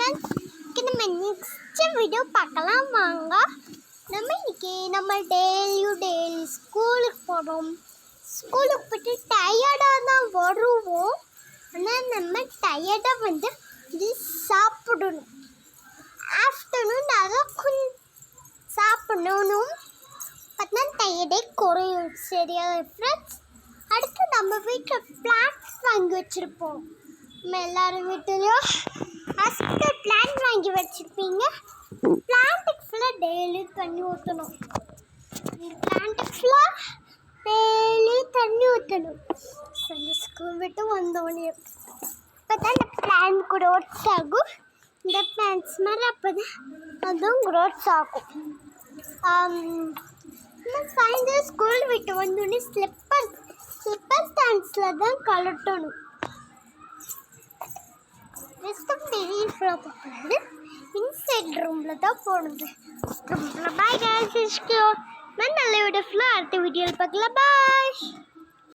Friends, நம்ம next video பார்க்கலாம் வாங்க. நம்ம டெய்லி ஸ்கூலுக்கு போகிறோம். ஸ்கூலுக்கு போய்ட்டு டயர்டாக தான் வருவோம். ஆனால் நம்ம டயர்டாக இது சாப்பிடணும். ஆஃப்டர்நூன் அதான் கொஞ்சம் சாப்பிடணும். பார்த்தா டயர்டே குறையும். சரியா ஃப்ரெண்ட்ஸ்? அடுத்து நம்ம வீட்டில் பிளான்ட்ஸ் வாங்கி வச்சுருப்போம். நம்ம எல்லாரும் வீட்டிலையும் ஹாஸ்பிட்டல் பிளான்ட் வாங்கி வச்சுருப்பீங்க. பிளான்ட்டுக்கு ஃபுல்லாக டெய்லி தண்ணி ஊற்றணும். பிளான்ட்டுக்கு ஃபுல்லாக டெய்லி தண்ணி ஊற்றணும். அந்த ஸ்கூல் விட்டு வந்தோடனே அப்போ தான் இந்த பிளான்ட் க்ரோத்ஸ் ஆகும். இந்த பிளான்ட்ஸ் மாதிரி அப்போ தான் அதுவும் க்ரோத்ஸ் ஆகும். சாயந்தரம் ஸ்கூல் விட்டு வந்தோடனே ஸ்லிப்பர் ஸ்டாண்ட்ஸில் தான் கலட்டணும். பெரிய ஃப்ளோர் பார்க்கறது இன்சைட் ரூமில் தான் போடுது. பாய் காய்ஸ், நான் நல்ல வீடியோ ஃபுல்லாக அடுத்த வீடியோவில் பார்க்கலாம். பாய்.